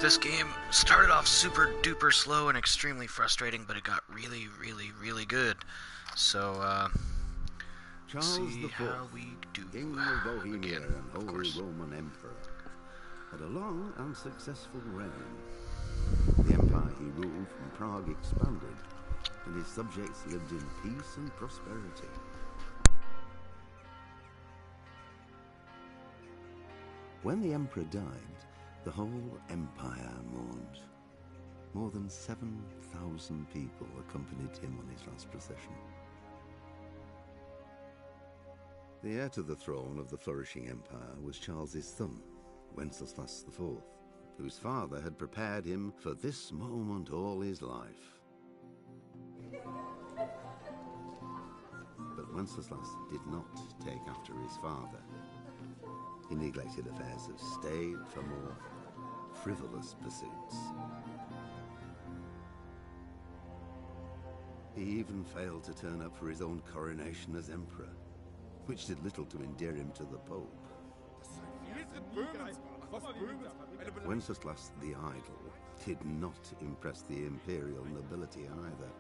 This game started off super duper slow and extremely frustrating, but it got really, really, really good. So, let's Charles see the Fourth, how we do. King of Bohemia Again, and of Holy course. Roman Emperor, had a long and successful reign. The empire he ruled from Prague expanded, and his subjects lived in peace and prosperity. When the emperor died, the whole empire mourned. More than 7,000 people accompanied him on his last procession. The heir to the throne of the flourishing empire was Charles's son, Wenceslas IV, whose father had prepared him for this moment all his life. But Wenceslas did not take after his father. He neglected affairs of state for more frivolous pursuits. He even failed to turn up for his own coronation as emperor, which did little to endear him to the Pope. Wenceslas the Idle did not impress the imperial nobility either.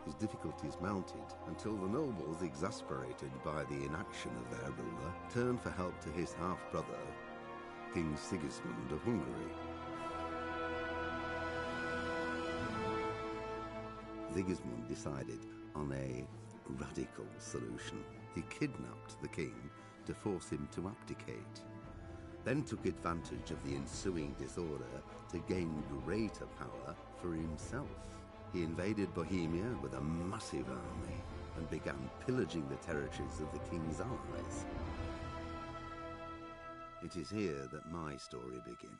His difficulties mounted until the nobles, exasperated by the inaction of their ruler, turned for help to his half-brother, King Sigismund of Hungary. Sigismund decided on a radical solution. He kidnapped the king to force him to abdicate, then took advantage of the ensuing disorder to gain greater power for himself. He invaded Bohemia with a massive army and began pillaging the territories of the king's allies. It is here that my story begins.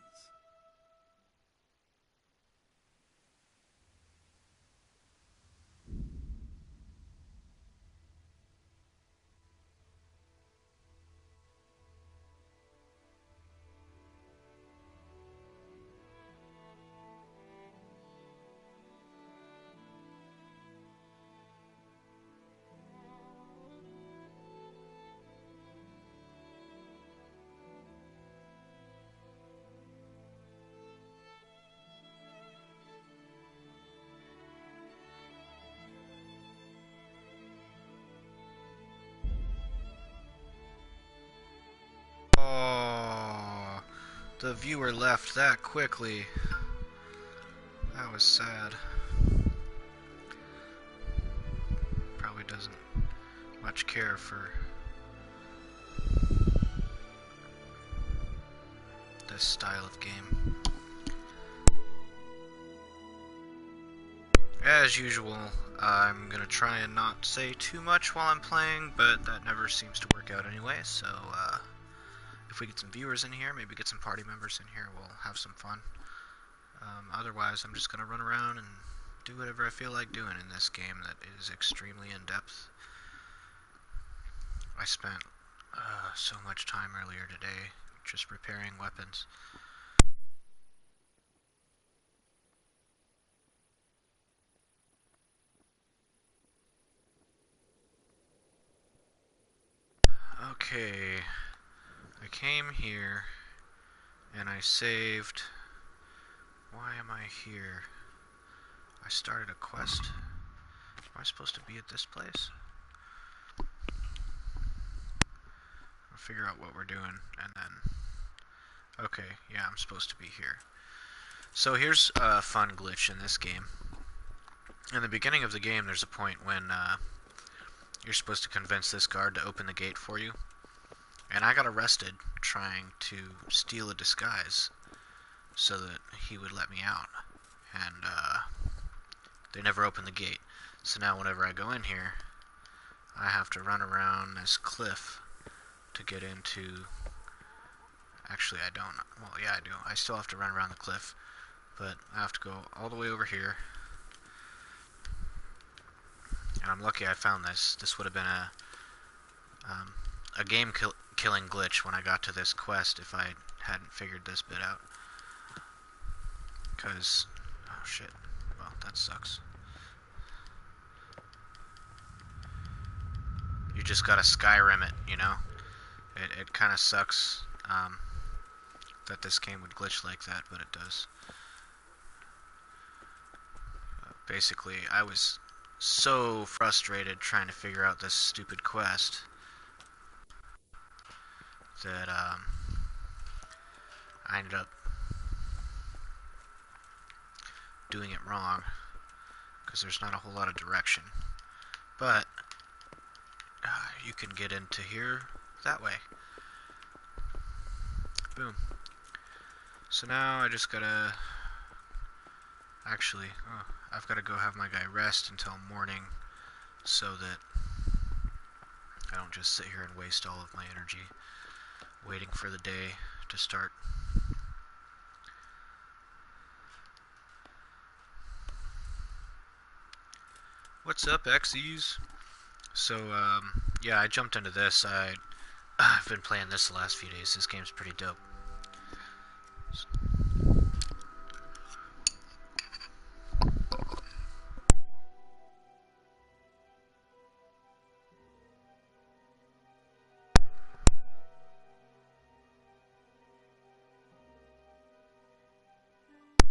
Oh, the viewer left that quickly. That was sad. Probably doesn't much care for this style of game. As usual, I'm gonna try and not say too much while I'm playing, but that never seems to work out anyway, so if we get some viewers in here, maybe get some party members in here, we'll have some fun. Otherwise, I'm just gonna run around and do whatever I feel like doing in this game that is extremely in-depth. I spent so much time earlier today just repairing weapons. Okay, I came here and I saved. Why am I here? I started a quest. Am I supposed to be at this place? I'll figure out what we're doing and then... Okay, yeah, I'm supposed to be here. So here's a fun glitch in this game. In the beginning of the game, there's a point when you're supposed to convince this guard to open the gate for you. And I got arrested trying to steal a disguise so that he would let me out. And they never opened the gate. So now whenever I go in here, I have to run around this cliff to get into... Actually, I don't. Well, yeah, I do. I still have to run around the cliff, but I have to go all the way over here. And I'm lucky I found this. This would have been a game-killing glitch when I got to this quest if I hadn't figured this bit out. Because... oh shit. Well, that sucks. You just gotta Skyrim it, you know? It kind of sucks. that this game would glitch like that, but it does. Basically, I was so frustrated trying to figure out this stupid quest that I ended up doing it wrong because there's not a whole lot of direction. But you can get into here that way. Boom. So now I just gotta... Actually, I've gotta go have my guy rest until morning so that I don't just sit here and waste all of my energy waiting for the day to start. What's up, Xyz? So, yeah, I jumped into this. I've been playing this the last few days. This game's pretty dope.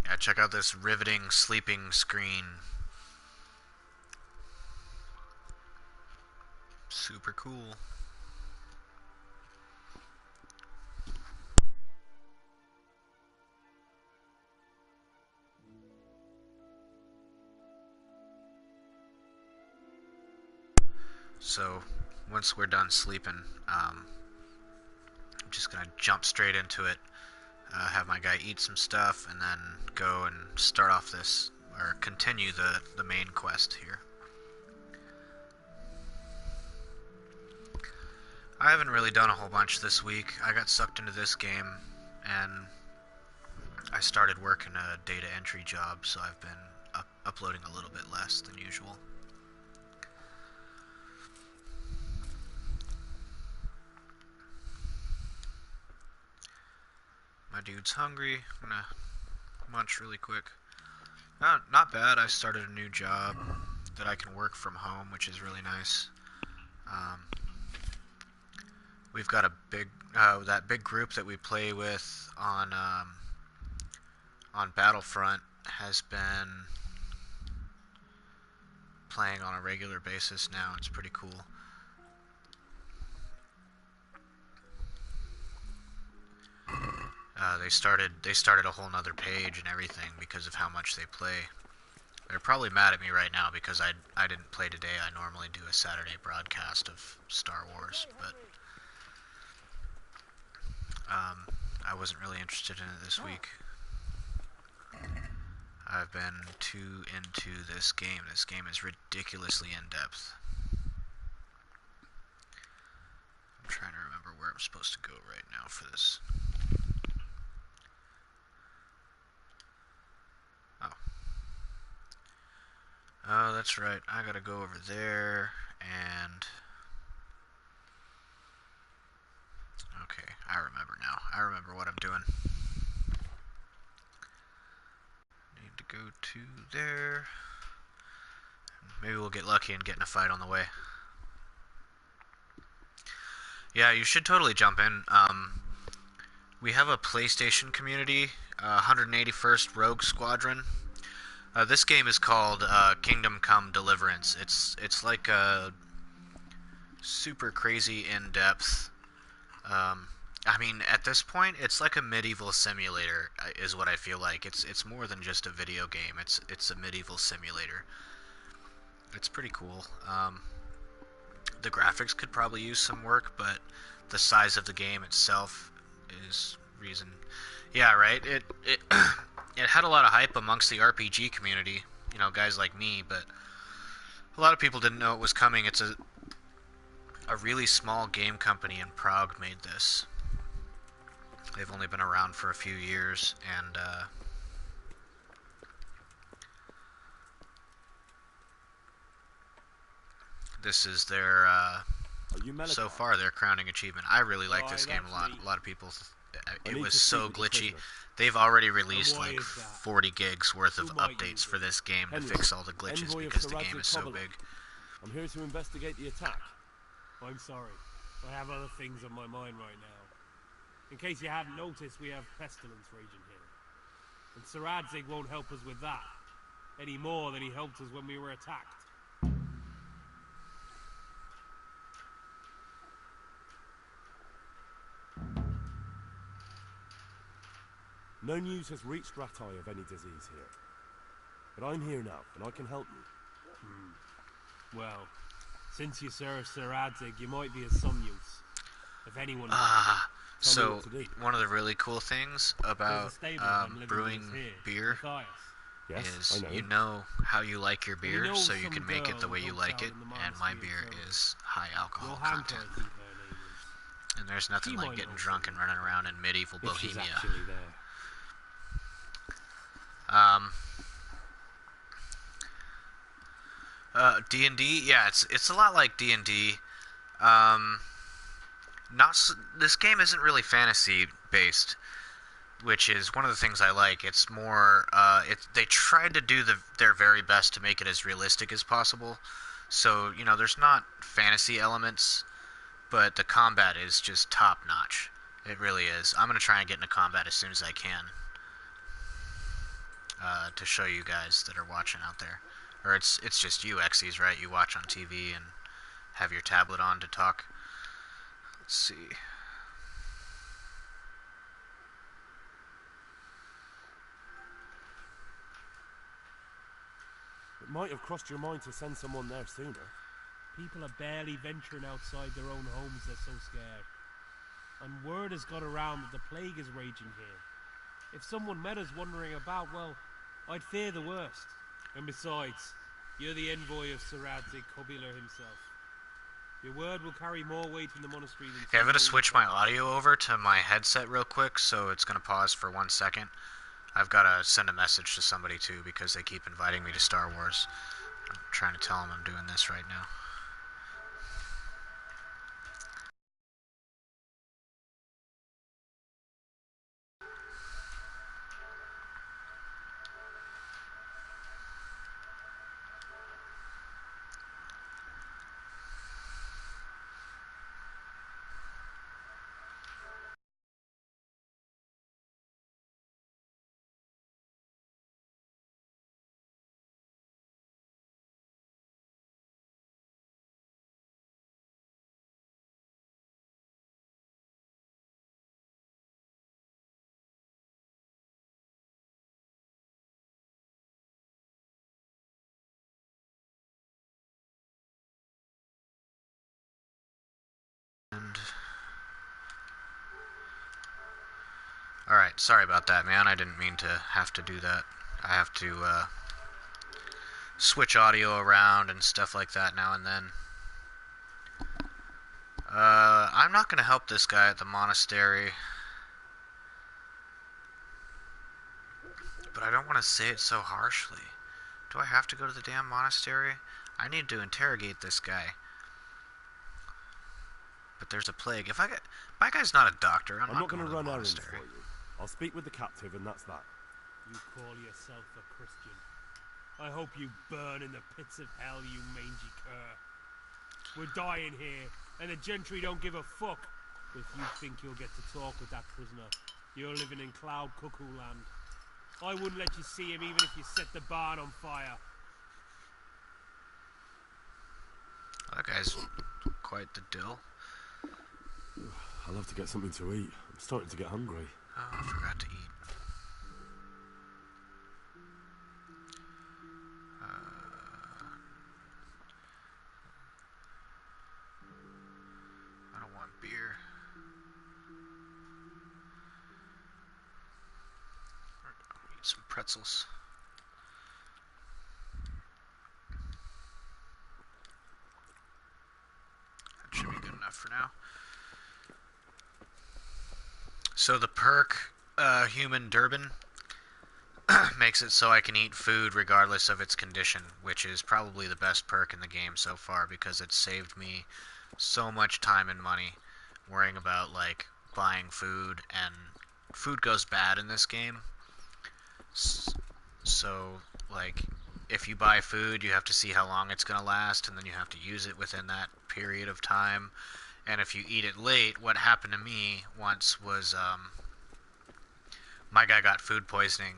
Yeah, check out this riveting sleeping screen. Super cool. So, once we're done sleeping, I'm just gonna jump straight into it, have my guy eat some stuff, and then go and start off this, or continue the main quest here. I haven't really done a whole bunch this week. I got sucked into this game, and I started working a data entry job, so I've been uploading a little bit less than usual. My dude's hungry. I'm gonna munch really quick. Not bad. I started a new job that I can work from home, which is really nice. We've got a big that big group that we play with on Battlefront has been playing on a regular basis now. It's pretty cool. They started a whole nother page and everything because of how much they play. They're probably mad at me right now because I didn't play today. I normally do a Saturday broadcast of Star Wars, but I wasn't really interested in it this week. I've been too into this game. This game is ridiculously in-depth. I'm trying to remember where I'm supposed to go right now for this. Oh, that's right. I gotta go over there and... Okay, I remember now. I remember what I'm doing. Need to go to there. Maybe we'll get lucky and get in a fight on the way. Yeah, you should totally jump in. We have a PlayStation community, 181st Rogue Squadron. This game is called Kingdom Come Deliverance. It's like a super crazy in-depth. I mean, at this point, it's like a medieval simulator, is what I feel like. It's more than just a video game. It's a medieval simulator. It's pretty cool. The graphics could probably use some work, but the size of the game itself is reason. Yeah, right. It it had a lot of hype amongst the RPG community, you know, guys like me, but a lot of people didn't know it was coming. It's a really small game company in Prague made this. They've only been around for a few years, and this is their so far their crowning achievement. I really like this game a lot. A lot of people, it was so glitchy. They've already released like 40 gigs worth of updates for this game to fix all the glitches because the game is so big. I'm here to investigate the attack. I'm sorry. I have other things on my mind right now. In case you hadn't noticed, we have pestilence raging here. And Sir Adzig won't help us with that, any more than he helped us when we were attacked. No news has reached Ratai of any disease here. But I'm here now, and I can help you. Well, since you serve Sir Adzig, you might be of some use. If anyone... So, one of the really cool things about brewing beer is you know how you like your beer, so you can make it the way you like it, and my beer is high alcohol content. And there's nothing like getting drunk and running around in medieval Bohemia. D&D, yeah, it's a lot like D&D. This game isn't really fantasy based, which is one of the things I like. It's more they tried to do their very best to make it as realistic as possible. So, you know, there's not fantasy elements, but the combat is just top notch. It really is. I'm going to try and get into combat as soon as I can to show you guys that are watching out there. Or it's just you, Xyz, right? You watch on TV and have your tablet on to talk. Let's see. It might have crossed your mind to send someone there sooner. People are barely venturing outside their own homes, they're so scared. And word has got around that the plague is raging here. If someone met us wandering about, well, I'd fear the worst. And besides, you're the envoy of Sir Adzig Kobyla himself. Your word will carry more weight in the monastery than... Okay, I'm going to switch my audio over to my headset real quick, so it's going to pause for 1 second. I've got to send a message to somebody, too, because they keep inviting me to Star Wars. I'm trying to tell them I'm doing this right now. And alright, sorry about that, man. I didn't mean to have to do that. I have to switch audio around and stuff like that now and then. I'm not going to help this guy at the monastery. But I don't want to say it so harshly. Do I have to go to the damn monastery? I need to interrogate this guy. But there's a plague. My guy's not a doctor. I'm not going to run errands monastery. for you. I'll speak with the captive, and that's that. You call yourself a Christian. I hope you burn in the pits of hell, you mangy cur. We're dying here, and the gentry don't give a fuck. If you think you'll get to talk with that prisoner, you're living in Cloud Cuckoo Land. I wouldn't let you see him even if you set the barn on fire. That guy's quite the dill. I'll have to get something to eat. I'm starting to get hungry. Oh, I forgot to eat. I don't want beer. I'll eat some pretzels. That should be good enough for now. So the perk, Human Durban, makes it so I can eat food regardless of its condition, which is probably the best perk in the game so far because it's saved me so much time and money worrying about, like, buying food, and food goes bad in this game. So, like, if you buy food, you have to see how long it's going to last, and then you have to use it within that period of time. And if you eat it late, what happened to me once was my guy got food poisoning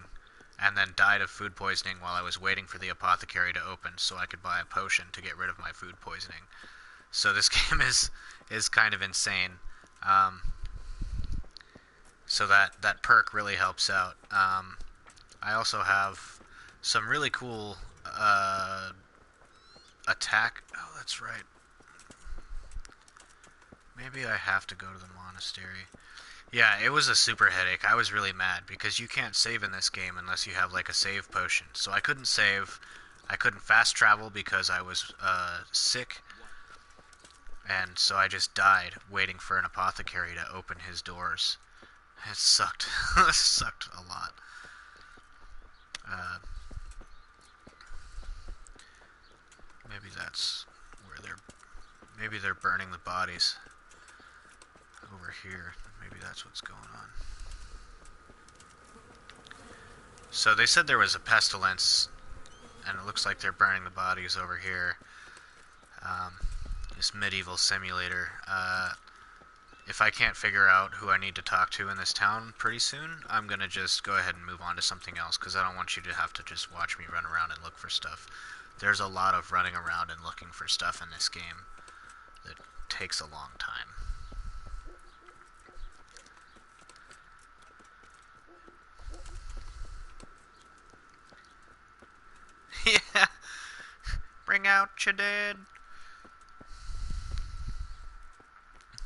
and then died of food poisoning while I was waiting for the apothecary to open so I could buy a potion to get rid of my food poisoning. So this game is kind of insane. So that perk really helps out. I also have some really cool attack. Oh, that's right. Maybe I have to go to the monastery. Yeah, it was a super headache. I was really mad because you can't save in this game unless you have like a save potion. So I couldn't save. I couldn't fast travel because I was sick. And so I just died waiting for an apothecary to open his doors. It sucked. It sucked a lot. Maybe that's where maybe they're burning the bodies over here. Maybe that's what's going on. So they said there was a pestilence, and it looks like they're burning the bodies over here. This medieval simulator. If I can't figure out who I need to talk to in this town pretty soon, I'm going to just go ahead and move on to something else, because I don't want you to have to just watch me run around and look for stuff. There's a lot of running around and looking for stuff in this game that takes a long time. Yeah, bring out your dead.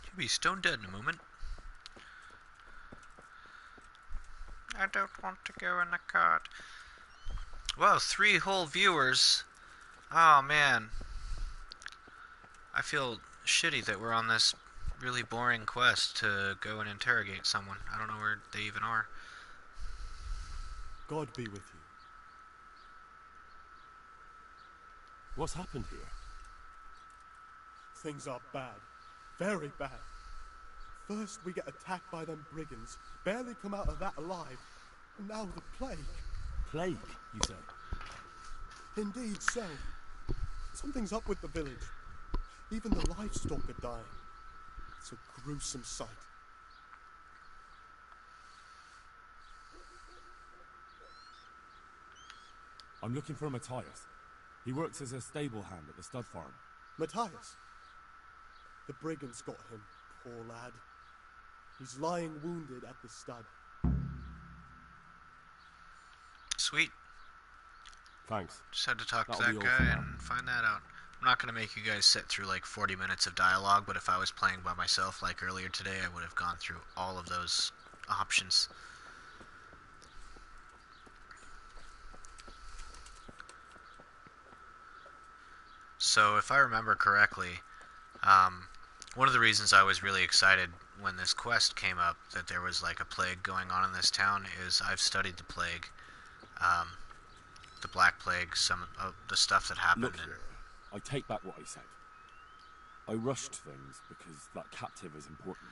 You'll be stone dead in a moment. I don't want to go in the cart. Wow, 3 whole viewers. Oh man, I feel shitty that we're on this really boring quest to go and interrogate someone. I don't know where they even are. God be with you. What's happened here? Things are bad. Very bad. First we get attacked by them brigands, barely come out of that alive, and now the plague. Plague, you say? Indeed so. Something's up with the village. Even the livestock are dying. It's a gruesome sight. I'm looking for Matthias. He works as a stable hand at the stud farm. Matthias. The brigands got him, poor lad. He's lying wounded at the stud. Sweet. Thanks. Just had to talk to That'll that be all for guy now. and find that out. I'm not going to make you guys sit through like 40 minutes of dialogue, but if I was playing by myself like earlier today, I would have gone through all of those options. So if I remember correctly, one of the reasons I was really excited when this quest came up, that there was like a plague going on in this town, is I've studied the plague, the Black Plague, some of the stuff that happened. Look here, I take back what I said. I rushed things because that captive is important.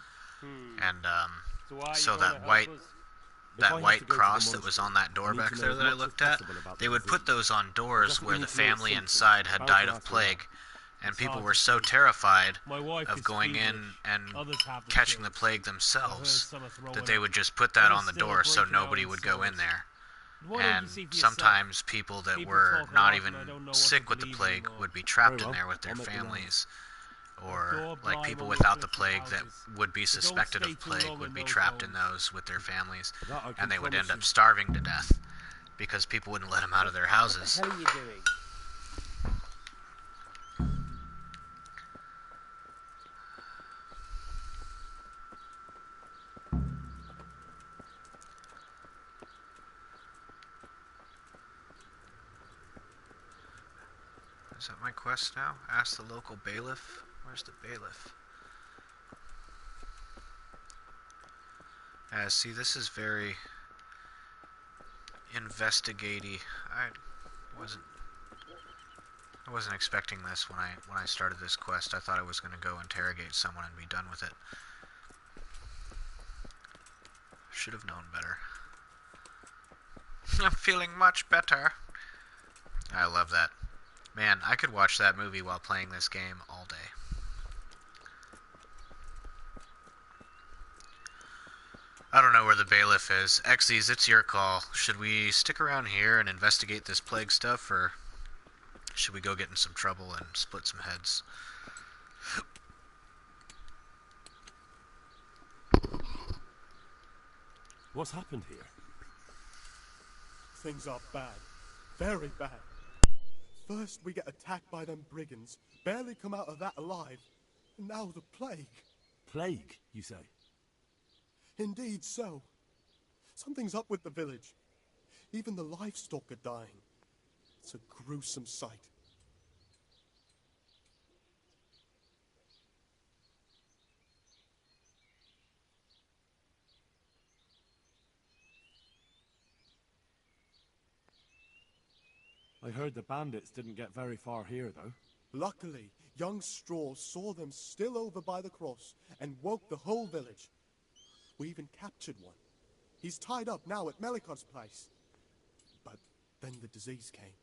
And So that white cross that was on that door back there that I looked at, they would put those on doors where the family inside had died of plague, and people were so terrified of going in and catching the plague themselves that they would just put that on the door so nobody would go in there. And sometimes people that were not even sick with the plague would be trapped in there with their families, or like people without the plague that would be suspected of plague would be trapped in those with their families, and they would end up starving to death because people wouldn't let them out of their houses. What the hell are you doing? Is that my quest now? Ask the local bailiff? Where's the bailiff? See, this is very investigaty. I wasn't expecting this when I started this quest. I thought I was going to go interrogate someone and be done with it. Should have known better. I'm feeling much better. I love that. Man, I could watch that movie while playing this game all day. I don't know where the bailiff is. Xyz, it's your call. Should we stick around here and investigate this plague stuff, or should we go get in some trouble and split some heads? What's happened here? Things are bad. Very bad. First we get attacked by them brigands, barely come out of that alive, and now the plague. Plague, you say? Indeed so. Something's up with the village. Even the livestock are dying. It's a gruesome sight. I heard the bandits didn't get very far here, though. Luckily, young Straw saw them still over by the cross and woke the whole village. We even captured one. He's tied up now at Melikot's place. But then the disease came.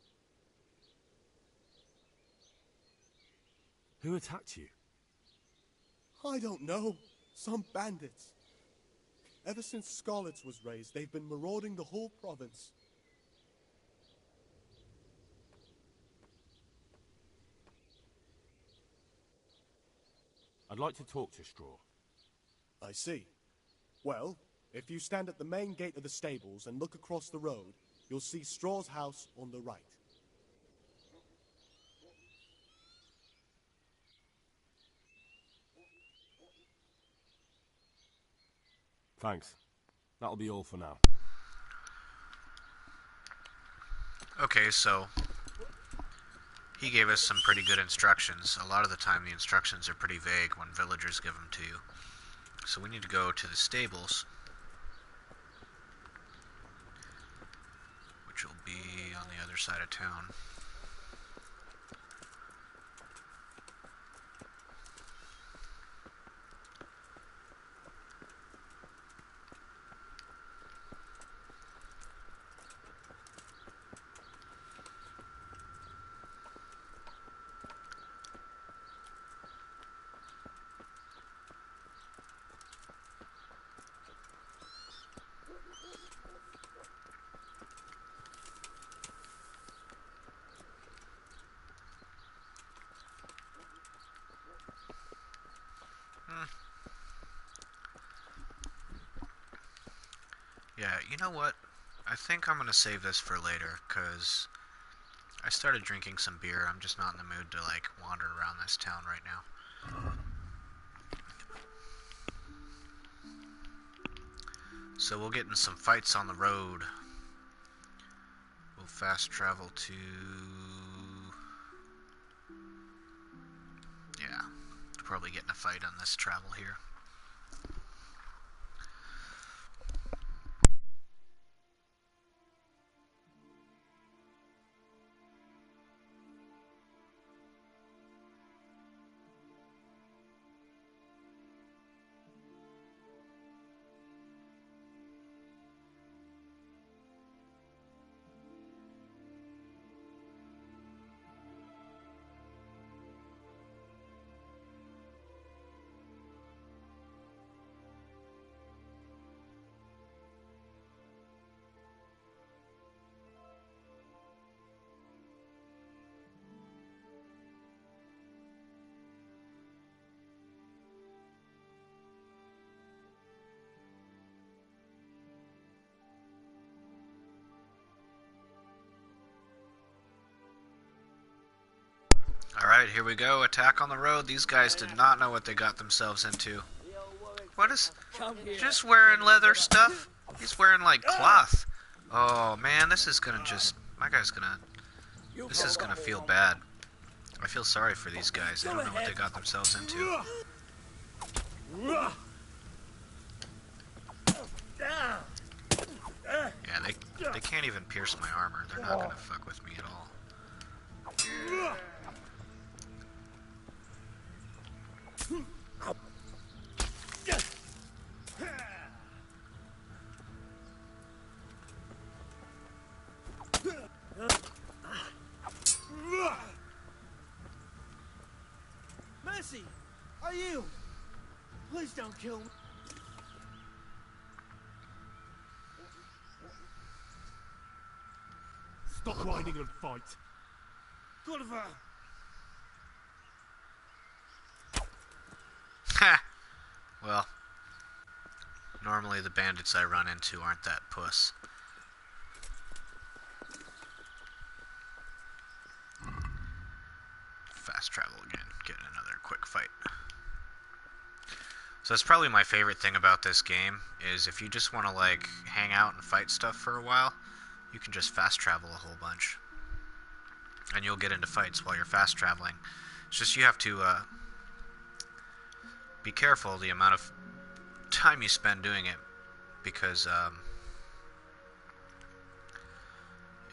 Who attacked you? I don't know. Some bandits. Ever since Scarlet's was raised, they've been marauding the whole province. I'd like to talk to Straw. I see. Well, if you stand at the main gate of the stables and look across the road, you'll see Straw's house on the right. Thanks. That'll be all for now. Okay, so he gave us some pretty good instructions. A lot of the time the instructions are pretty vague when villagers give them to you. So we need to go to the stables, which will be on the other side of town. Yeah, you know what? I think I'm gonna save this for later, because I started drinking some beer. I'm just not in the mood to, like, wander around this town right now. So we'll get in some fights on the road. We'll fast travel to... Yeah, we'll probably get in a fight on this travel here. Alright, here we go. Attack on the road. These guys did not know what they got themselves into. What is... Just wearing leather stuff? He's wearing, like, cloth. Oh, man, this is gonna just... My guy's gonna... This is gonna feel bad. I feel sorry for these guys. They don't know what they got themselves into. Yeah, they can't even pierce my armor. They're not gonna fuck with me at all. Mercy! Are you? Please don't kill me. Stop whining and fight. Gulliver! Ha! Well, normally the bandits I run into aren't that puss. Fast travel again, get another quick fight. So that's probably my favorite thing about this game, is if you just want to like hang out and fight stuff for a while, you can just fast travel a whole bunch. And you'll get into fights while you're fast traveling. It's just you have to be careful the amount of time you spend doing it, because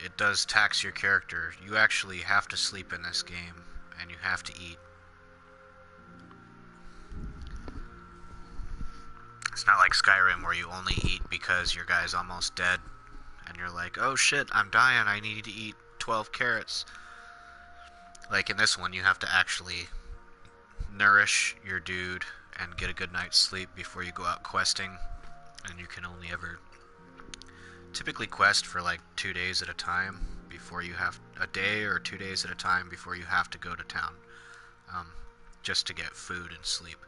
it does tax your character. You actually have to sleep in this game, and you have to eat. It's not like Skyrim where you only eat because your guy's almost dead, and you're like, oh shit, I'm dying, I need to eat 12 carrots. Like in this one, you have to actually nourish your dude and get a good night's sleep before you go out questing, and you can only ever typically quest for like 2 days at a time before you have a day or 2 days at a time before you have to go to town, just to get food and sleep.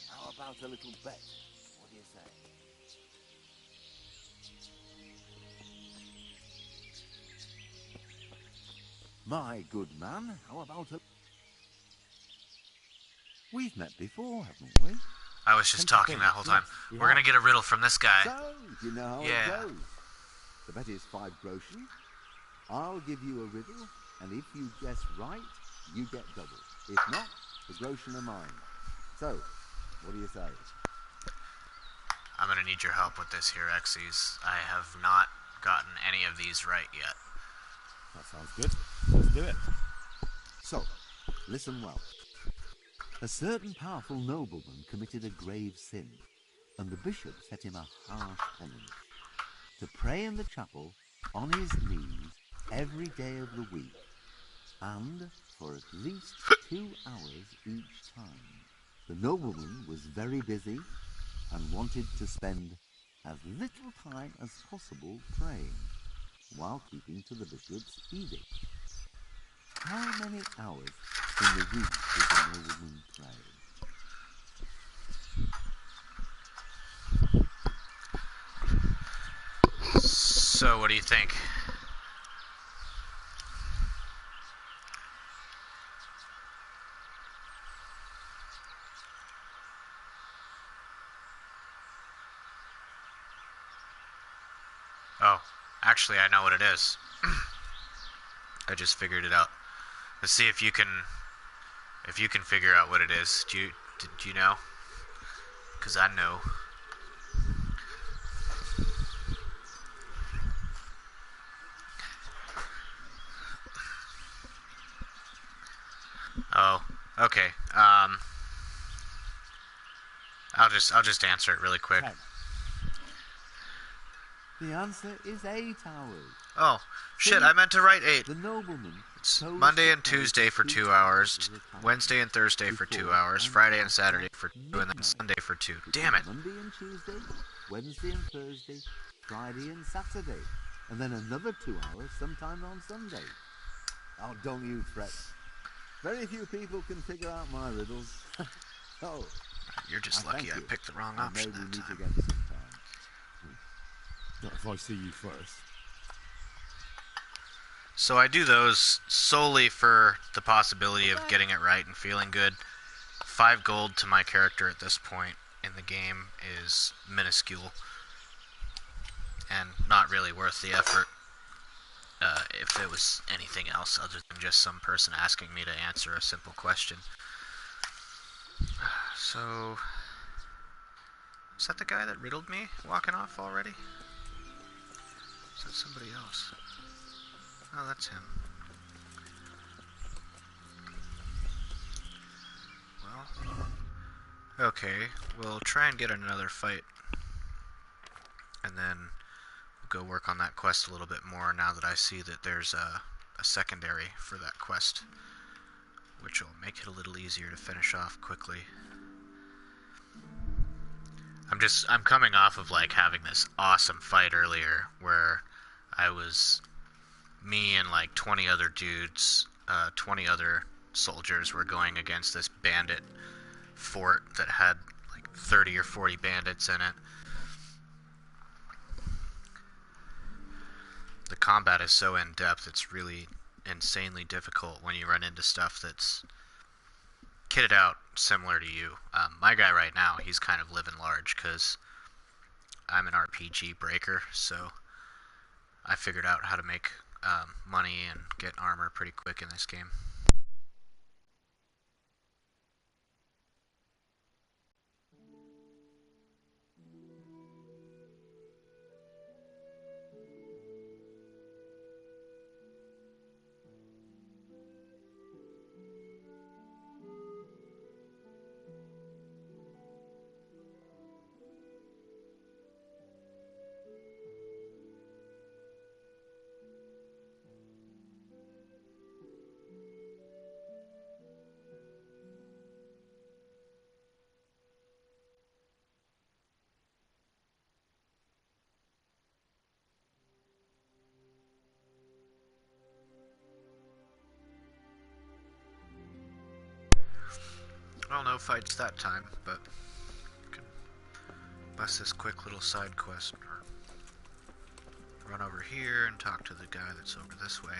How about a little bet? What do you say? My good man, how about a... We've met before, haven't we? I was just talking that whole time. Yes, we We're have. gonna get a riddle from this guy. So, you know how Yeah. it goes. The bet is 5 groschen. I'll give you a riddle, and if you guess right, you get double. If not, the groschen are mine. So, what do you say? I'm gonna need your help with this here, Xyz. I have not gotten any of these right yet. That sounds good. Let's do it. So, listen well. A certain powerful nobleman committed a grave sin, and the bishop set him a harsh penance: to pray in the chapel on his knees every day of the week, and for at least 2 hours each time. The nobleman was very busy and wanted to spend as little time as possible praying, while keeping to the bishop's edict. How many hours in the week did the nobleman pray? So, what do you think? Oh, actually, I know what it is. I just figured it out. Let's see if you can figure out what it is. Do you know? 'Cause I know. Oh, okay. I'll just answer it really quick. 10. The answer is 8 hours. Oh, shit, I meant to write 8. The nobleman It's chose Monday to and place Tuesday for 2 2 hours, tiles of the time Wednesday and Thursday for 2 before hours, and Friday and after Saturday for 2, and then midnight. Sunday for 2. Which Damn is it. Monday and Tuesday, Wednesday and Thursday, Friday and Saturday, and then another 2 hours sometime on Sunday. Oh, don't you fret. Very few people can figure out my riddles. Oh, You're just I lucky thank I you. picked the wrong And option maybe that meet time. again sometime. Not if I see you first. So I do those solely for the possibility of getting it right and feeling good. 5 gold to my character at this point in the game is minuscule and not really worth the effort. If it was anything else other than just some person asking me to answer a simple question. So, is that the guy that riddled me walking off already? Is that somebody else? Oh, that's him. Well, okay, we'll try and get another fight, and then we'll go work on that quest a little bit more now that I see that there's a secondary for that quest, which will make it a little easier to finish off quickly. I'm coming off of like having this awesome fight earlier where me and like 20 other dudes, 20 other soldiers were going against this bandit fort that had like 30 or 40 bandits in it. The combat is so in-depth, it's really insanely difficult when you run into stuff that's kitted out similar to you. My guy right now, he's kind of living large because I'm an RPG breaker, so I figured out how to make money and get armor pretty quick in this game. Well, no fights that time, but can bust this quick little side quest or run over here and talk to the guy that's over this way.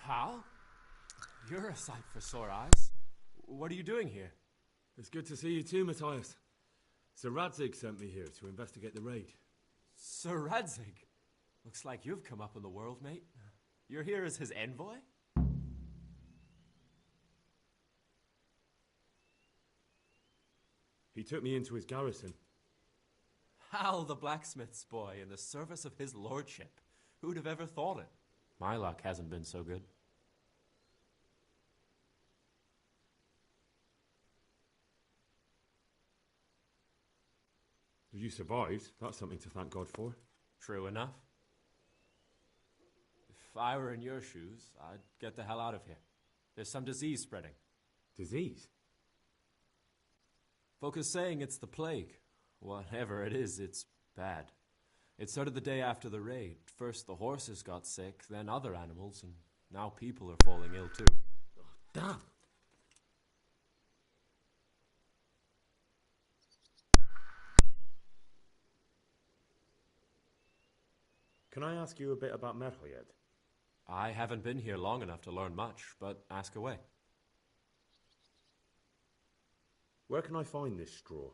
Hal? You're a sight for sore eyes. What are you doing here? It's good to see you too, Matthias. Sir Radzig sent me here to investigate the raid. Sir Radzig? Looks like you've come up in the world, mate. You're here as his envoy? He took me into his garrison. Hal, the blacksmith's boy, in the service of his lordship. Who'd have ever thought it? My luck hasn't been so good. You survived. That's something to thank God for. True enough. If I were in your shoes, I'd get the hell out of here. There's some disease spreading. Disease? Folk are saying it's the plague. Whatever it is, it's bad. It started the day after the raid. First the horses got sick, then other animals, and now people are falling ill too. Damn. Can I ask you a bit about Merho yet? I haven't been here long enough to learn much, but ask away. Where can I find this straw?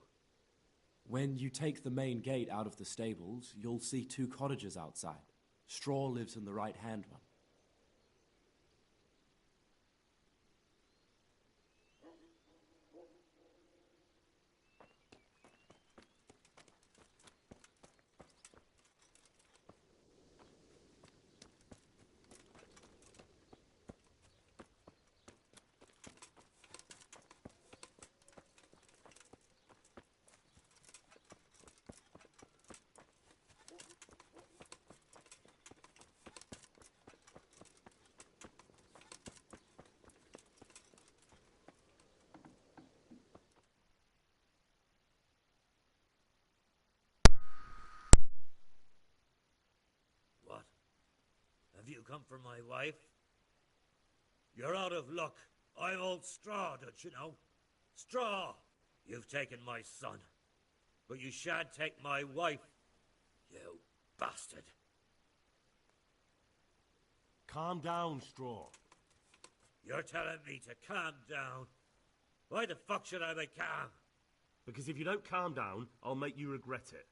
When you take the main gate out of the stables, you'll see 2 cottages outside. Straw lives in the right-hand one. Have you come for my wife? You're out of luck. I'm old Straw, don't you know? Straw! You've taken my son. But you shan't take my wife, you bastard. Calm down, Straw. You're telling me to calm down? Why the fuck should I be calm? Because if you don't calm down, I'll make you regret it.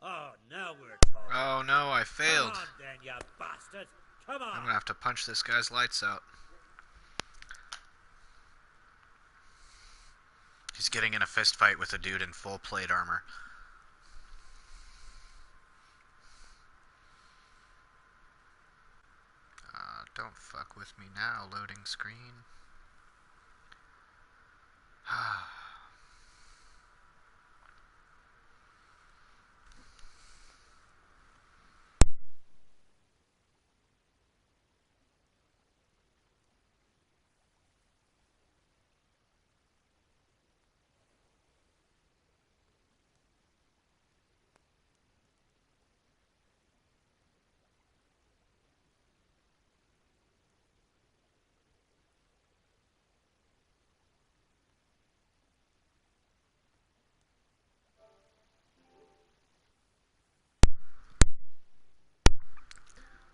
Oh, now we're talking. Oh no, I failed. Come on then, you bastard. Come on. I'm gonna have to punch this guy's lights out. He's getting in a fist fight with a dude in full plate armor. Don't fuck with me now, loading screen.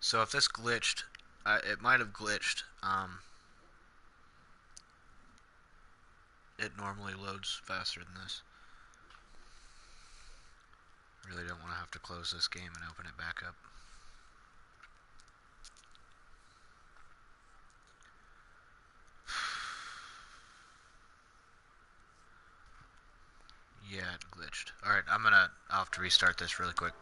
So if this glitched, it might have glitched. It normally loads faster than this. Really don't want to have to close this game and open it back up. Yeah, it glitched. Alright, I'll have to restart this really quick.